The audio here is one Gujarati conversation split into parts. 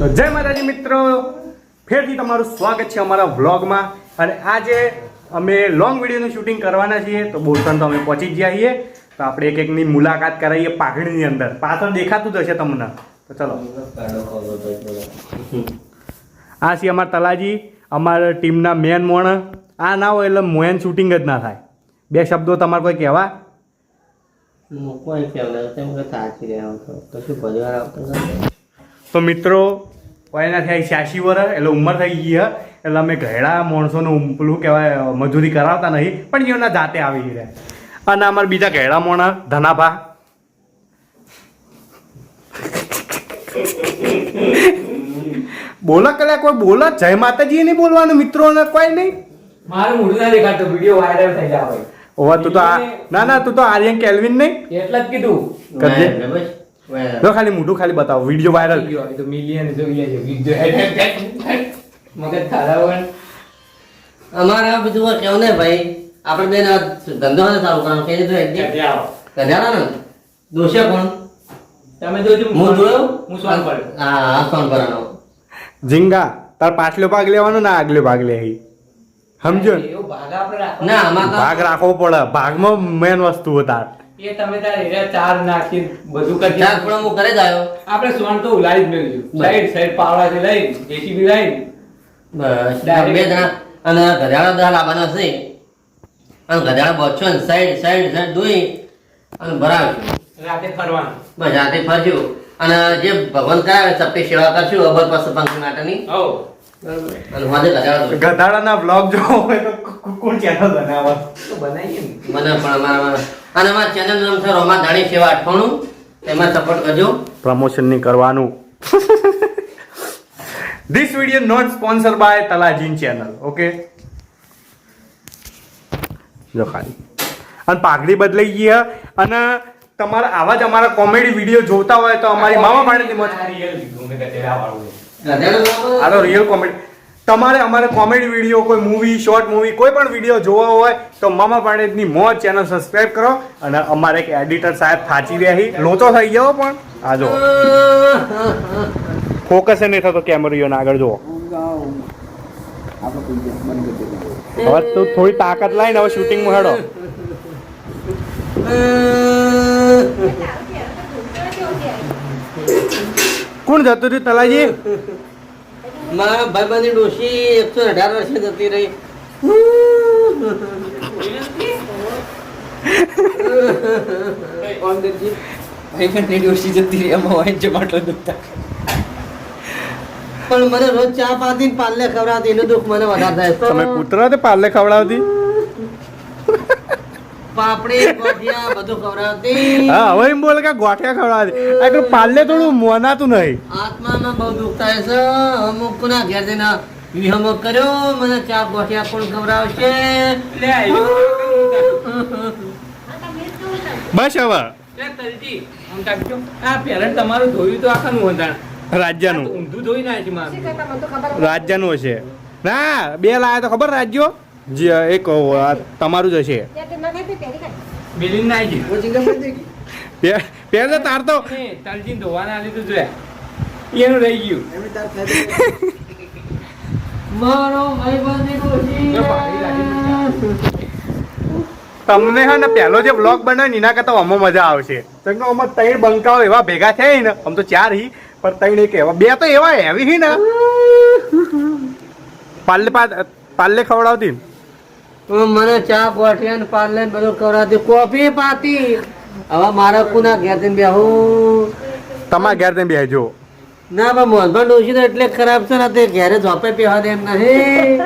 તો જય માતાજી મિત્રો, ફેરથી તમારું સ્વાગત છે અમારા વ્લોગમાં. અને આજે અમે લોંગ વિડીયોનું શૂટિંગ કરવાના છીએ. તો બોલસન તો અમે પહોંચી જ ગયા છીએ. તો આપણે એક એકની મુલાકાત કરાવીએ પાઘડીની અંદર. પાછળ દેખાતું જ હશે તમને. તો ચલો, આ છે અમારા તલાજી, અમારા ટીમના મેન મોણ. આ ના હોય એટલે મોયન શૂટિંગ જ ના થાય. બે શબ્દો તમારે કોઈ કહેવા? તો મિત્રો એના થઈ 86 વર્ષ, એટલે ઉંમર થઈ ગઈ છે. એટલે અમે ઘેડા માણસોનું પેલું કહેવાય મજૂરી કરાવતા નહીં, પણ એના જાતે આવી રહ્યા. અને અમારા બીજા ઘેડા મોણા ધનાભા, બોલો કલા કોઈ બોલો. જય માતાજી નહીં બોલવાનું મિત્રોને, કોઈ નહીં. મારું મોઢું ના દેખાતો, વિડિયો વાયરલ થઈ જાય. ઓવા તું તો ના તું તો આર્યન કેલ્વિન નહીં એટલે જ કીધું કરજે. જો ખાલી મોઢું ખાલી બતાવો, વિડિયો વાયરલ. તો મિલિયન જોઈએ છે વિડિયો. મગજ ખારાવણ અમારા બધું કેવું ને ભાઈ, આપણે બેન ધંધો ને ચાલુ કરવાનો કે તો કઢાળા ને દોષે કોણ તમે જોજો. હું જોયો, હું સોન પર હા સોન પરનો ઝીંગા તાર પાછલો ભાગ લેવાનો ના આગલો ભાગ લે. સમજો ને? એવો ભાગ આપણે રાખો ના આમાં તો ભાગ રાખવો પડે. ભાગમાં મેન વસ્તુ હતા. એ તમે તાર એરિયા ચાર નાખી બધું કરી ચાર પણ હું કરે જ આવ્યો. આપણે સોન તો ઉલાડી જ મેળવ્યું. સાઈડ પાવડાથી લઈ જેસીબી લઈ બસ બે જણા અને ગધાડા દા લાવવાના છે. અને ગધાડા બચ્ચો ને સાઈડ દોઈ અને ભરાવશું. રાતે ફરવાનું. બસ રાતે ફરજો અને જે ભગવાન કરાવે સપની સેવા કરશું અબર પાસે પંખ માટેની. હો અને વાદે ગધાડા ગધાડાના બ્લોગ જોવો હોય તો કોણ ચેનલ બનાવવા તો બનાવીએ ને. મને પણ અમારા અને અમારા ચેનલ નામ છે રોમા દાણી સેવા 98. એમાં સપોર્ટ કરજો. પ્રમોશન નહીં કરવાનું. This video not sponsored by Talajin channel. Okay. જો ખાલી અને પાઘડી બદલાઈ ગઈ છે. અને તમારા આવા જ અમારા કોમેડી વિડીયો જોતા હોય તો અમારી મામા પાડેની મત. આ real video મેં ગધેડા વાળું. આ તો રિયલ કોમેડી. તમારે અમારે કોમેડી વિડીયો, કોઈ મૂવી, શોર્ટ મૂવી, કોઈ પણ વિડીયો જોવા હોય તો મામા પાડેની મોજ ચેનલ સબસ્ક્રાઇબ કરો. અને અમારે એક એડિટર સાહેબ થાચી રહ્યા છે. લોચો થઈ ગયો પણ આ જો ફોકસ નહીં થતો કેમેરાનો આગળ જુઓ. હવે તો થોડી તાકાત લાવીને હવે શૂટિંગમાં હેડો. કોણ જતું રહ્યું તલાજી? મારા ભાઈબંધી ડોશી 118 વર્ષે જતી રહી. ભાઈબંધની ડોશી જતી રહી. એમાં વાઈન જમાટલો દુખતા. પણ મને રોજ ચા પાતી ને પાલ્લે ખવડાવતી એનું દુઃખ મને વધારે થાય. તમે કૂતરા તે પાર્લે ખવડાવતી? પાપડી ગોઠિયા બધું ખવડાવતી. હા હવે એમ બોલે કે ગોઠિયા ખવડાવતી. આ પાર્લે થોડું મોનાતું નહીં. આત્મામાં બહુ દુઃખ થાય છે. અમુક ના ઘેર જઈને વિહમો કર્યો મને ચા ગોઠિયા કોણ ખવડાવશે. લે આવ્યો. બસ હવે લે તલજી આમ કાઢજો. આ પેરેન્ટ તમારું ધોયું તો આખાનું વંધાણ. રાજ્યનું ઊંધું ધોઈ નાખી મારું. રાજ્યનું હશે. ના બે લાયા તો ખબર રાજ્યો એક તમારું જ હશે. બિલિંગ નાખી. પેલા તાર તો તલજી ધોવાના લીધું જોયા એનું રહી ગયું. મારો ભાઈબંધી ડોશી જો પાણી લાગી. તમને હે ને પહેલો જે બ્લોગ બનાવે ને એના કરતા આમાં મજા આવશે. કેમ કે આમાં 3 બંકાઓ એવા ભેગા થયા ને, આમ તો 4 હી પણ 3 એક એવા, 2 તો એવા હેવી હી ને. પાલ્લે ખવડાવતી ને મને ચા ગોઠિયા ને પાર્લે ને બધું ખવડાવતી. કોફી પાતી. હવે મારા કુના ઘેર જઈને બેહું. તમારા ઘેર તમે બેસજો. ના પણ મોહનભાઈ ડોશી તો એટલે ખરાબ છે ને તે ઘેરે ઝોપે પીવા દે એમ નહીં.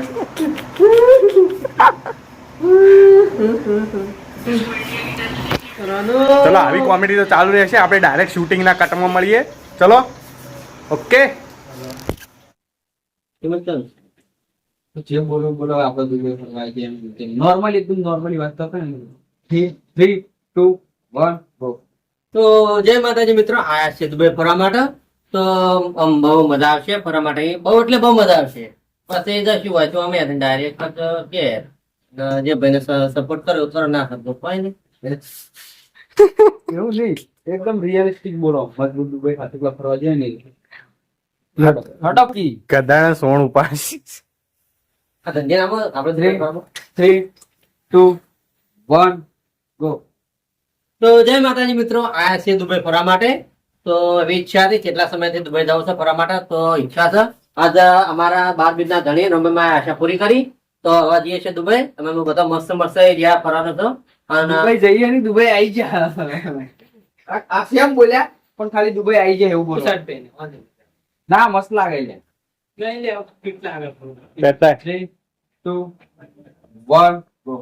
ચલો આવી કોમેડી તો ચાલુ રહેશે. આપણે ડાયરેક્ટ શૂટિંગના કટમાં મળીએ. ચલો ઓકે. જે બોલો આપણે દુનિયા ફરવાય છે એમ નોર્મલી એકદમ નોર્મલી વાત તો કરે ને. 3 2 1 ગો. તો જય માતાજી મિત્રો, આયા છે દુબઈ ફરવા માટે. તો બહુ મજા આવશે ફરવા માટે. બહુ એટલે બહુ મજા આવશે. પછી જશું હોય તો અમે ડાયરેક્ટ કે જે ભાઈને સપોર્ટ કર્યો કરો ના કરતો કોઈ નહીં. એવું નહીં, એકદમ રિયલિસ્ટિક બોલો. મજબૂત દુબઈ ખાતે ફરવા જાય નહીં. હટકી ગધાના સોણ ઉપાડ. આ ધંધિયાનામાં આપણે 3 2 1 ગો. તો જય માતાજી મિત્રો, આયા છે દુબઈ ફરવા માટે. તો એવી ઈચ્છા હતી, કેટલા સમયથી દુબઈ જવું છે ફરવા માટે, તો ઈચ્છા છે. આજે અમારા 12 બીજના ધણી નવેમ્બરમાં આશા પૂરી કરી. તો હવે જઈએ છે દુબઈ. અમે બધા મસ્ત મસ્ત એરિયા ફરવાનો છો. અને દુબઈ જઈએ ને દુબઈ આવી જા. આ કેમ બોલ્યા પણ ખાલી દુબઈ આવી જાય એવું બોલો. ના મસ્ત લાગે છે. 3 2 1 ગો.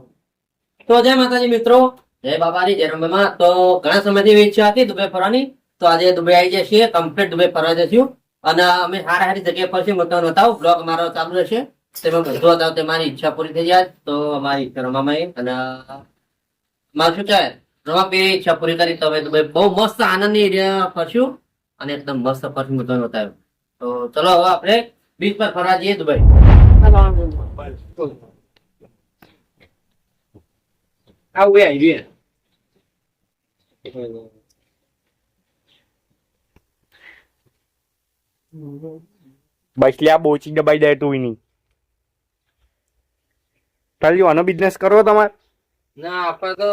તો જય માતાજી મિત્રો, જય બાબારી, જય રંબેમાં. તો ઘણા સમયથી એવી ઈચ્છા હતી દુબઈ ફરવાની. તો આજે દુબઈ આવી જઈએ છીએ, કમ્પ્લીટ દુબઈ ફરવા જઈશું. અને અમે સારી જગ્યાએ ફરશું. મોટો નતાવ બ્લોગ અમારો ચાલુ રહેશે. તેમાં બધું હતા તે મારી ઈચ્છા પૂરી થઈ જાય. તો અમારી ઈચ્છા રમામાં અને મારું શું છે રમા બે ઈચ્છા પૂરી કરી. તો હવે દુબઈ બહુ મસ્ત આનંદની એરિયા ફરશું અને એકદમ મસ્ત ફરશું. મોટો નતાવ. તો ચલો હવે આપણે બીચ પર ફરવા જઈએ દુબઈ. આવું આવી ગયું. બસ લ્યા બોચી દબાઈ દે તું નહીં. ખાલી આનો બિઝનેસ કરવો તમારે? ના આપણે તો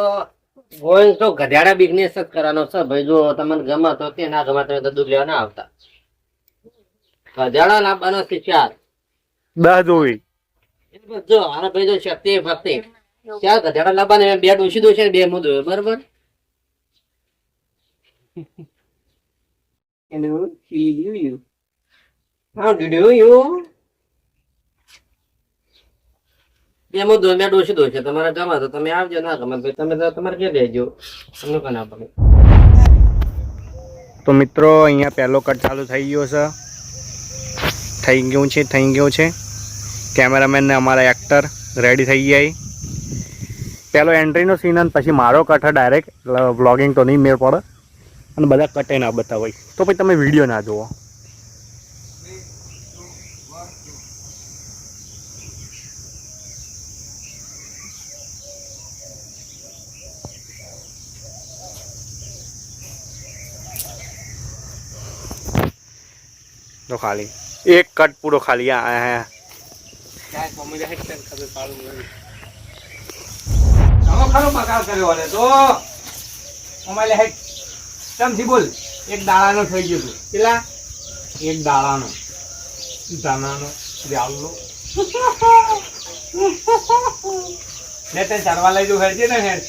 ગોઈન તો ગધેડા બિઝનેસ જ કરવાનો છે ભાઈ. જો તમને ગમે તો તે, ના ગમે તો દૂધ લેવા ના આવતા. ગધેડા લાવવાનો છે 4. 10 જોઈ. જો આને ભાઈ જો શક્તિ ભક્તિ 4 ગધેડા લાવવાના. 2 ડોસી દોશે ને 2 મું દોય. બરોબર. How did you? એમાં દો 2 ડોસી દોશે. તમારે ગમે તો તમે આવજો, ના ગમે તો તમે તો તમારે ક્યાં લેજો. તમને કોને આપવાનું? તો મિત્રો અહીંયા પહેલો કટ ચાલુ થઈ ગયો છે. થઈ ગયું છે. કેમેરામેન ને અમારા એક્ટર રેડી થઈ ગયા. પહેલો એન્ટ્રીનો સીન અને પછી મારો કટ ડાયરેક્ટ વ્લોગિંગ તો નહીં મેળ પડે અને બધા કટે ના બતાવાય તો પછી તમે વિડીયો ના જુઓ. તો ખાલી એક કટ પૂરો ખાલી આ ખરો બગાડ કર્યો અને તો અમારે હેડ ચમથી બોલ. એક દાડાનો થઈ ગયો તું પેલા એક દાડાનો દાનાનો લ્યાલો ને તે ચરવા લઈ જો હેડ છે ને હેડ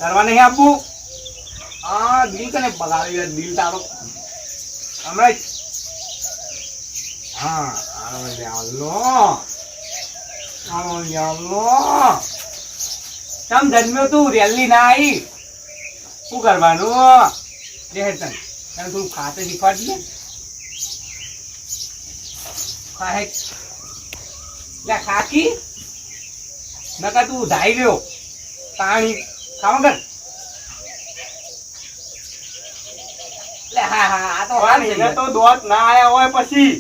ચરવા નહીં આપવું. આ દિલ કને બગાડી દિલ તારો હમણાં. હા આનો લ્યાલો તમ જન્મ્યો તું રેલી ના આવી શું કરવાનું? તને થોડું ખાતે શીખવાડી ને ખાકી નકા તું ધાઈ ગયો પાણી ખાવા કર. તો દોત ના આયા હોય પછી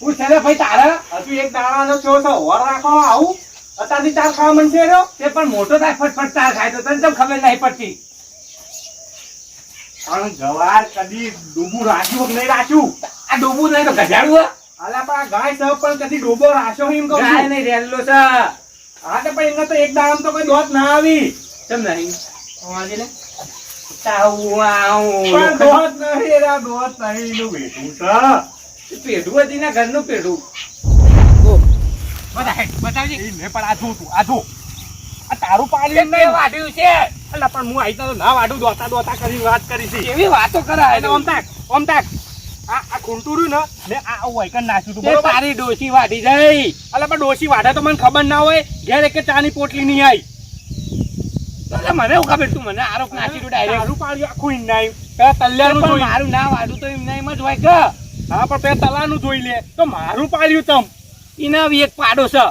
હું છે ભાઈ તારે હજુ એક દાણાનો છો ઓર રાખો આવું અત્યારથી 4 ખાવા મનશે રહ્યો તે પણ મોટો થાય ફટફટ 4 ખાય તો તને કેમ ખબર નહીં પડતી? પણ ગવાર કદી ડૂબું રાખ્યું કે નહીં રાખ્યું? આ ડૂબું નહીં તો ગજાડું. અલા પણ ગાય છે પણ કદી ડૂબો રાખ્યો એમ કહું. ગાય નહીં રેલો છે. હા તો પણ એમને તો એક દાડામાં તો કોઈ દોત ના આવી. કેમ નહીં? વાંચી લે પણ દોત નહીં રા દોત નહીં એનું બેઠું છે. પેઢું હતી ને ઘરનું પેઢું. બતાવજે મેં પણ આ તું આ જો આ તારું પાડ્યું નહીં વાડ્યું છે. એટલે પણ હું આઈ તો ના વાડું દોતા કરીને વાત કરી છે. એવી વાતો કરાય ઓમ તાક આ ખૂંટુરું ને આ વાયકન નાખ્યું તું બરોબર. તારી ડોસી વાડી જઈ. એટલે પણ ડોસી વાડે તો મને ખબર ના હોય. ઘેર એક ચાની પોટલી નહીં આવી. મને એવું ખબર તું મને આરોપ નાખી તું ડાયરેક્ટ. તારું પાડ્યું આખું ઇનાઈ પેલા તલ્યાનું જોઈ. મારું ના વાડું તો ઇનાઈમ જ હોય કે. હા પણ પેલા તલાનું જોઈ લે તો મારું પાડ્યું તમ ઇના એક પાડો છે.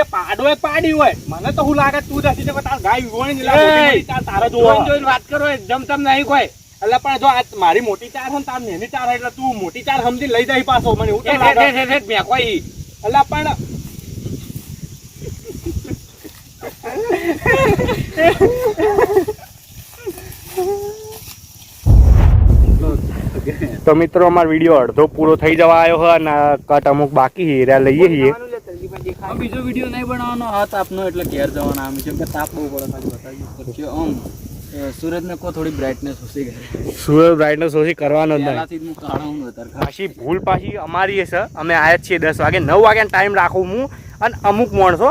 એ પાડો એ પાડ્યું હોય. મને તો હું લાગે તું જતી તાર ગાય વણી તારે જોઈને વાત કરો જમતમ નહીં કોઈ. એટલે પણ જો આ મારી મોટી ચાર છે ને તાર નાની ચાર એટલે તું મોટી ચાર સમજી લઈ જાય પાછો. મને એવું એટલે પણ તો મિત્રો અમારો વિડીયો અડધો પૂરો થઈ જવા આવ્યો હોય અને કટ અમુક બાકી હીરા લઈએ છીએ. બીજો વિડીયો નહીં બનાવવાનો આ તાપનો એટલે ઘેર જવાના આમ કેમ કે તાપ બહુ પડે ખાલી બતાવી પછી આમ સૂરજને કો થોડી બ્રાઇટનેસ ઓછી કરે. સૂરજ બ્રાઇટનેસ ઓછી કરવાનો જ નહીં. પહેલાથી જ હું કાળો હું અત્યારે પાછી ભૂલ પાછી અમારી છે. અમે આવ્યા છીએ 10 વાગે. 9 વાગ્યાનો ટાઈમ રાખું હું અને અમુક માણસો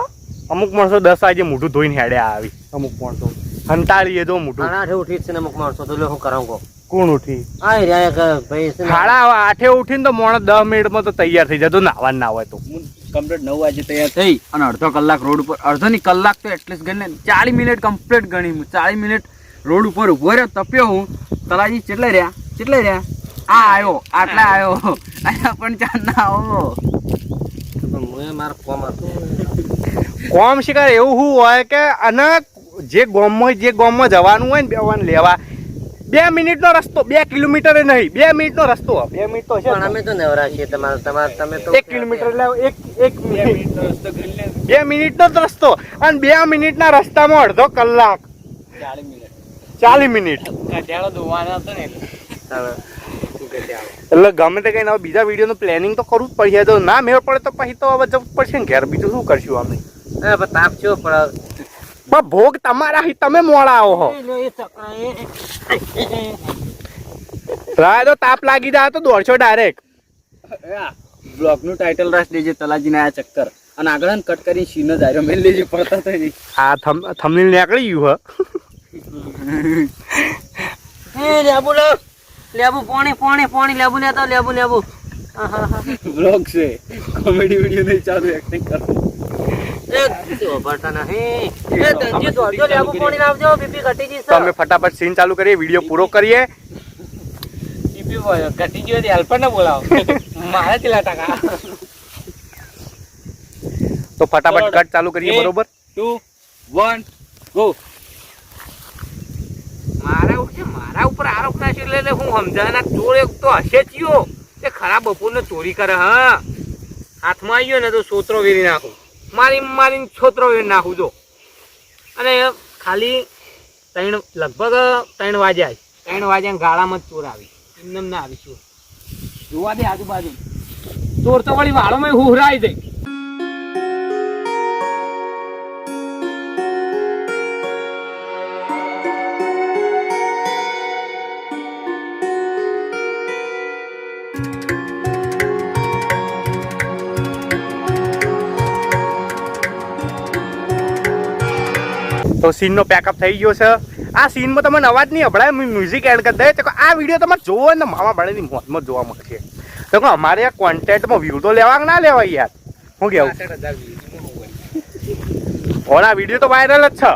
10 વાગે મોઢું ધોઈને હેડ્યા આવી. અમુક માણસો હંતાળીએ તો મોઢું આઠે ઉઠી જ છે ને અમુક માણસો તો લો હું કરાવું કહો. કોણ ઉઠી? આ રહ્યા એક ભાઈ છે ને. 8:30 ઉઠીને તો માણસ 10 મિનિટમાં તો તૈયાર થઈ જતો નાવા ના હોય તો. હું કમ્પ્લીટ 9 વાગે તૈયાર થઈ અને અડધો કલાક રોડ ઉપર અડધોની કલાક તો એટલીસ્ટ ગણીને 40 મિનિટ કમ્પ્લીટ ગણી હું 40 મિનિટ રોડ ઉપર ઉભો રહ્યો તપ્યો હું. તલાજી કેટલે રહ્યા આ આવ્યો આટલા આવ્યો અહીંયા પણ ચાર ના આવો હું મારો કોમ હતો કોમ શિકાર એવું શું હોય કે અને જે ગામમાં જવાનું હોય ને બેવાને લેવા 2 મિનિટનો રસ્તો 2 કિલોમીટર નહીં 2 મિનિટનો રસ્તો 2 મિનિટ તો છે પણ અમે તો નવરા છીએ તમે તો 1 કિલોમીટર એટલે 1 મિનિટ 2 મિનિટનો જ રસ્તો અને 2 મિનિટના રસ્તામાં અડધો કલાક 40 મિનિટ કઢિયાળો ધોવાના હતો ને એટલે ગમે તે કઈ બીજા વિડીયોનું પ્લાનિંગ તો કરવું જ પડશે. તો ના મેળ પડે તો પછી તો હવે જવું પડશે ને ઘેર. બીજું શું કરશું અમે? તાપ છો પણ ભોગ તમારા તમે મોડા આવો હો. રાય તો તાપ લાગી જાય તો દોડશો ડાયરેક્ટ. બ્લોગ નું ટાઇટલ રાખ દેજે તલાજીને આયા ચક્કર અને આગળ કટ કરી સીન જ આર્યો મેલ લેજે પડતા તો નહીં. આ થંબનેલ નીકળી ગયું એ લેબુ પાણી લેબુ બ્લોગ છે કોમેડી વિડિયો નહીં ચાલુ એક્ટિંગ કરો. તો અમે ફટાફટ સીન ચાલુ કરીએ વિડીયો પૂરો કરીએ. ઘટી ગયો હેલ્પર ને બોલાવો મારે કેટલા ટકા તો ફટાફટ કટ ચાલુ કરીએ. બરોબર 2 1 ગો. મારા ઉપર આરોપ નાખ્યો એટલે હું સમજાના ચોર એક તો હશે જ યો તે ખરાબ બપોરને ચોરી કરે. હા હાથમાં આવ્યો ને તો સોતરો વેરી નાખું મારીને છોતરો વેરી નાખું જો. અને ખાલી લગભગ 3 વાગ્યા ગાળામાં જ ચોર આવી એમને ના આવી ચોર જોવા દે આજુબાજુ ચોર તો વળી વાળોમાં હુહરાઈ જાય. તો સીનનો પેકઅપ થઈ ગયો છે. આ સીનમાં તમને અવાજ નહીં સંભળાય મ્યુઝિક એડ કરી દે. આ વિડીયો તમારે જોવો ને મામા ભાણેની મોજમાં જોવા મળશે. તો અમારે આ કોન્ટેન્ટમાં વ્યૂ તો લેવા ના લેવાય યાર. શું કેવું? ઓલા વિડીયો તો વાયરલ જ છે.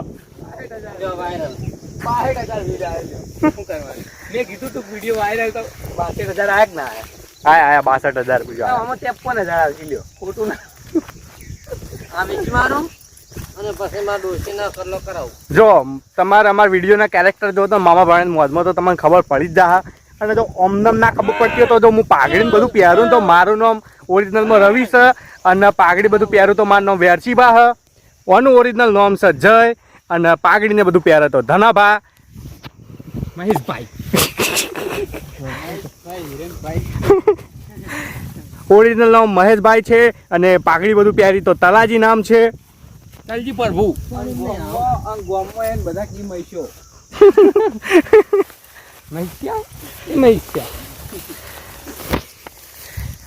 મેં કીધું તું વિડીયો વાયરલ તો 62,000 આયા ના આયા 62,000 રૂપિયા. આમાં 53,000 આવી લ્યો ખોટું ના આ વેચી મારું અને પછી મારા ડોશીના કરલો કરાવું. જો તમારે અમારા વિડીયોના કેરેક્ટર જો તો મામા ભાણેની મોજમાં તો તમને ખબર પડી જ જા. અને જો ઓમનમ ના ખબર પડતી હોય તો જો હું પાઘડીને બધું પહેરું તો મારું નામ ઓરિજિનલમાં રવિ છે અને પાઘડી બધું પહેરું તો મારું નામ વેરચીબા છે. ઓનું ઓરિજિનલ નામ છે જય અને પાઘડીને બધું પહેરે તો ધનાભા મહેશભાઈ ઓરિજિનલ નામ મહેશભાઈ છે અને પાઘડી બધું પહેરી તો તલાજી નામ છે. તલજી પ્રભુ ગોમમાં એને બધા કી મૈસો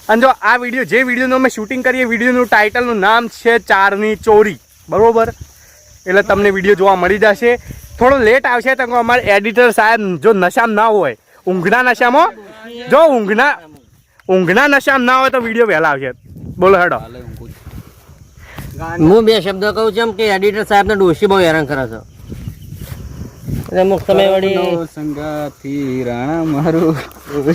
અને જો આ વિડીયો જે વિડીયોનું અમે શૂટિંગ કરીએ વિડીયોનું ટાઇટલનું નામ છે 4ની ચોરી. બરોબર એટલે તમને વિડીયો જોવા મળી જશે. થોડો લેટ આવશે તો અમારે એડિટર સાહેબ જો નશામાં ના હોય ઊંઘના નશામાં જો ઊંઘના નશામાં ના હોય તો વિડીયો વહેલા આવશે. બોલો હેડો. હું 2 શબ્દ કહું છું કે એડિટર સાહેબ ને ડોશી બહુ હેરાન કરે છે. એટલે અમુક સમય વળી સંગાથી રાણા મારું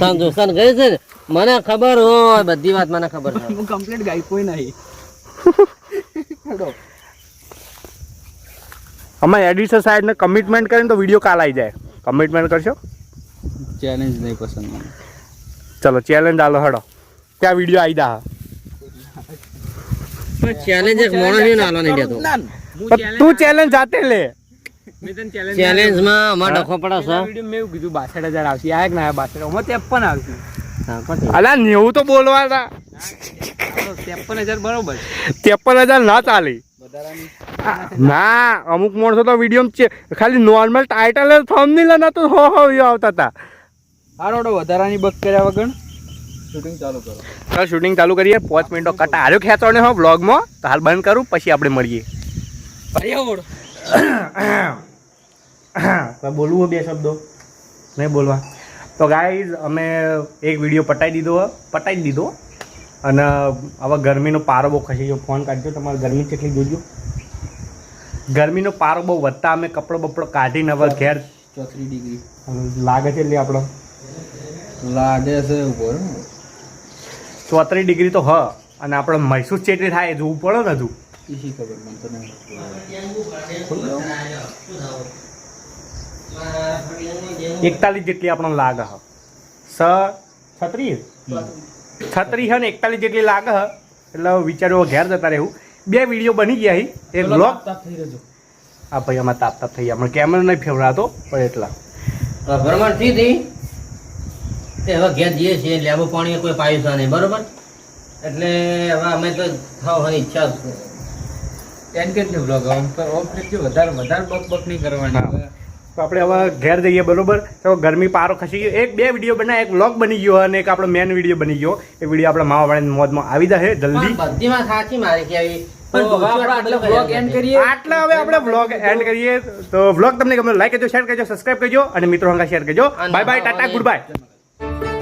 સંજોસાન ગઈ છે ને મને ખબર હોય બધી વાત મને ખબર છે. હું કમ્પ્લીટ ગાઈ કોઈ નહીં. અમારે એડિટર સાહેબને કમિટમેન્ટ કરીને તો વિડીયો કાલ આવી જાય. કમિટમેન્ટ કરશો? ચેલેન્જ નહીં પસંદ મને. ચલો ચેલેન્જ આલો હેડો. ત્યાં વિડીયો આવી જા. ચેલેન્જ એક મોણસ ને આલો નહીં દેતો. તું ચેલેન્જ જાતે લે. ચેલેન્જમાં અમારે ડખો પડે છે વિડીયો મેં એવું કીધું 62,000 આવશે આ એક ના 62 માં 53 આવશે હા, પછી. અલા 90 તો બોલવા હતા 53,000 બરોબર 53,000 ના ચાલે ના અમુક માણસો તો વિડીયો છે ખાલી નોર્મલ ટાઇટલ થંબનેલ ના તો હો આવતા હતા હારોડો વધારાની બક કર્યા વગર શૂટિંગ ચાલુ કરો ચાલ શૂટિંગ ચાલુ કરીએ 5 મિનિટો કટ આર્યો ખેંચવાનો હો બ્લોગમાં તો હાલ બંધ કરું પછી આપણે મળીએ તો બોલવું હોય બે શબ્દો નહીં બોલવા તો ગાઈઝ અમે એક વિડીયો પટાઈ દીધો અને હવે ગરમીનો પારો બહુ ખસી ગયો ફોન કાઢજો તમારે ગરમી કેટલી જોજો ગરમીનો પારો બહુ વધતા અમે કપડો બપડો કાઢીને હવે ઘેર 34 ડિગ્રી લાગે છે એટલે આપણો લાગે છે ઉપર 34 ડિગ્રી તો હ અને આપણે મૈસૂર ચેટલી થાય એ જોવું પડે ને હજુ ઈસી ખબર મને તો નહીં 41 જેટલી આપણને લાગે હ 36 36 હે ને 41 જેટલી લાગે હ એટલે વિચાર્યો ઘેર જતા રહેવું બે વિડીયો બની ગયા હી એક બ્લોગ થઈ રહ્યો આ ભાઈ આમાં તાપ થઈ ગયા મને કેમેરો નહીં ફેવરાતો પણ એટલા ભ્રમણ થી હતી તે હવે ઘેર જઈએ છીએ લેબુ પાણી કોઈ પાયું છે નહીં બરોબર એટલે હવે અમે તો થવાની ઈચ્છા છે એન કે છે બ્લોગ ઓમ જો વધારે બક નહીં કરવાની તો આપણે હવે ઘેર જઈએ બરોબર તો ગરમી પારો ખસી ગયો એક બે વિડીયો બનાવ્યા એક વ્લોગ બની ગયો અને એક આપણો મેન વિડીયો બની ગયો એ વિડીયો આપણા માવાવાળાની મોજમાં આવી જશે જલ્દી બધીમાં સાચી મારી કેવી આટલા હવે આપણે વ્લોગ એન્ડ કરીએ તો વ્લોગ તમને ગમે લાઈક કરજો શેર કરજો સબસ્ક્રાઇબ કરજો અને મિત્રો હંગા શેર કરજો bye bye tata good bye